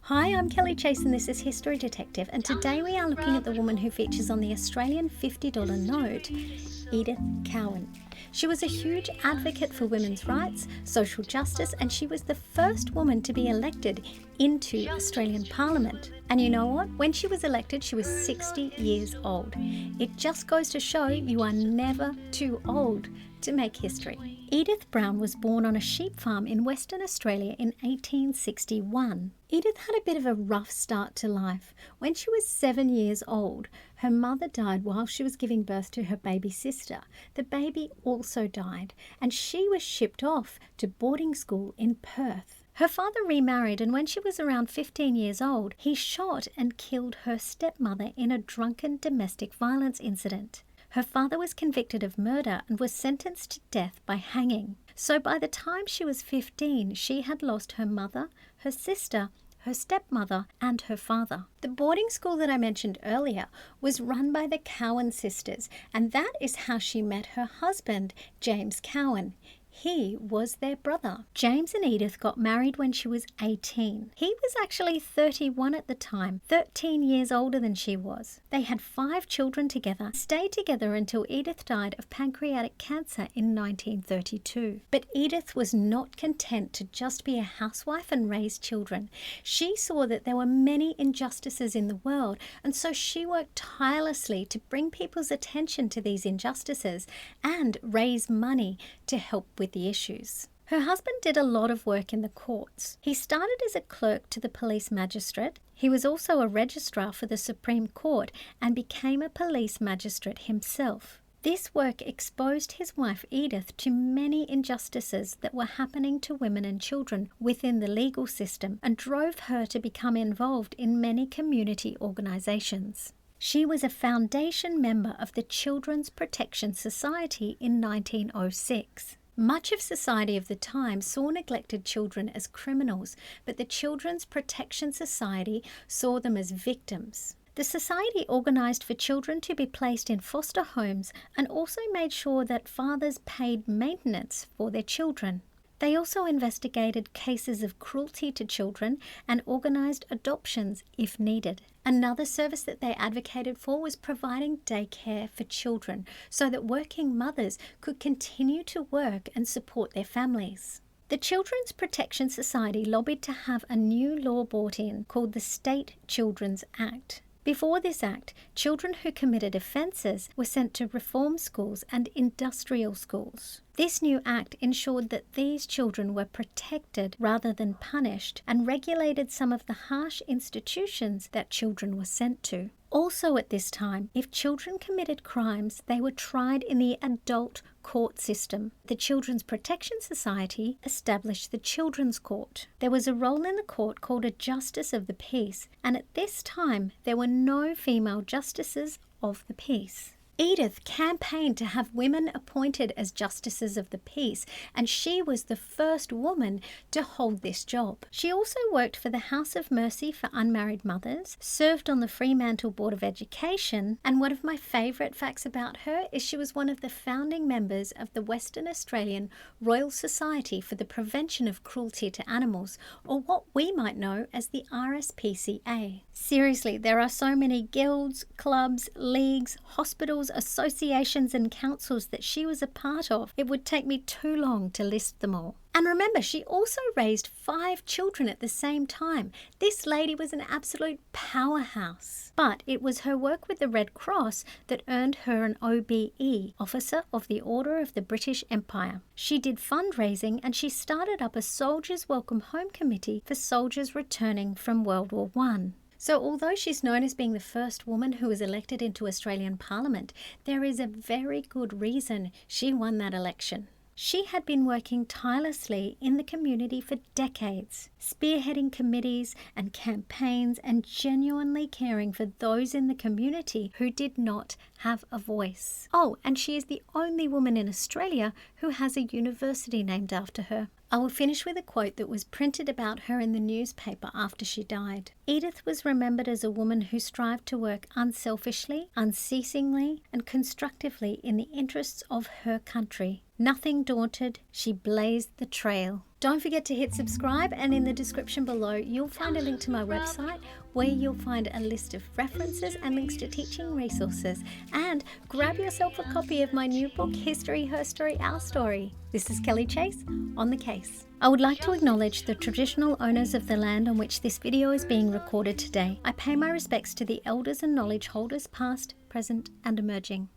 Hi, I'm Kelly Chase and this is History Detective, and today we are looking at the woman who features on the Australian $50 note, Edith Cowan. She was a huge advocate for women's rights, social justice, and she was the first woman to be elected into Australian Parliament. And you know what? When she was elected, she was 60 years old. It just goes to show you are never too old to make history. Edith Brown was born on a sheep farm in Western Australia in 1861. Edith had a bit of a rough start to life. When she was 7 years old, her mother died while she was giving birth to her baby sister. The baby also died, and she was shipped off to boarding school in Perth. Her father remarried, and when she was around 15 years old, he shot and killed her stepmother in a drunken domestic violence incident. Her father was convicted of murder and was sentenced to death by hanging. So by the time she was 15, she had lost her mother, her sister, her stepmother, and her father. The boarding school that I mentioned earlier was run by the Cowan sisters, and that is how she met her husband, James Cowan. He was their brother. James and Edith got married when she was 18. He was actually 31 at the time, 13 years older than she was. They had 5 children together, stayed together until Edith died of pancreatic cancer in 1932. But Edith was not content to just be a housewife and raise children. She saw that there were many injustices in the world, and so she worked tirelessly to bring people's attention to these injustices and raise money to help with the issues. Her husband did a lot of work in the courts. He started as a clerk to the police magistrate. He was also a registrar for the Supreme Court and became a police magistrate himself. This work exposed his wife Edith to many injustices that were happening to women and children within the legal system and drove her to become involved in many community organisations. She was a foundation member of the Children's Protection Society in 1906. Much of society of the time saw neglected children as criminals, but the Children's Protection Society saw them as victims. The society organised for children to be placed in foster homes and also made sure that fathers paid maintenance for their children. They also investigated cases of cruelty to children and organised adoptions if needed. Another service that they advocated for was providing daycare for children so that working mothers could continue to work and support their families. The Children's Protection Society lobbied to have a new law brought in called the State Children's Act. Before this act, children who committed offences were sent to reform schools and industrial schools. This new act ensured that these children were protected rather than punished and regulated some of the harsh institutions that children were sent to. Also at this time, if children committed crimes, they were tried in the adult court system. The Children's Protection Society established the Children's Court. There was a role in the court called a Justice of the Peace, and at this time there were no female justices of the peace. Edith campaigned to have women appointed as Justices of the Peace, and she was the first woman to hold this job. She also worked for the House of Mercy for unmarried mothers, served on the Fremantle Board of Education, and one of my favourite facts about her is she was one of the founding members of the Western Australian Royal Society for the Prevention of Cruelty to Animals, or what we might know as the RSPCA. Seriously, there are so many guilds, clubs, leagues, hospitals, associations and councils that she was a part of. It would take me too long to list them all. And remember, she also raised 5 children at the same time. This lady was an absolute powerhouse. But it was her work with the Red Cross that earned her an OBE, Officer of the Order of the British Empire. She did fundraising and she started up a Soldiers Welcome Home Committee for soldiers returning from World War I. So although she's known as being the first woman who was elected into Australian Parliament, there is a very good reason she won that election. She had been working tirelessly in the community for decades, spearheading committees and campaigns and genuinely caring for those in the community who did not have a voice. Oh, and she is the only woman in Australia who has a university named after her. I will finish with a quote that was printed about her in the newspaper after she died. Edith was remembered as a woman who strived to work unselfishly, unceasingly, and constructively in the interests of her country. Nothing daunted, she blazed the trail. Don't forget to hit subscribe, and in the description below you'll find a link to my website where you'll find a list of references and links to teaching resources. And grab yourself a copy of my new book, History, Her Story, Our Story. This is Kelly Chase, on the case. I would like to acknowledge the traditional owners of the land on which this video is being recorded today. I pay my respects to the elders and knowledge holders past, present and emerging.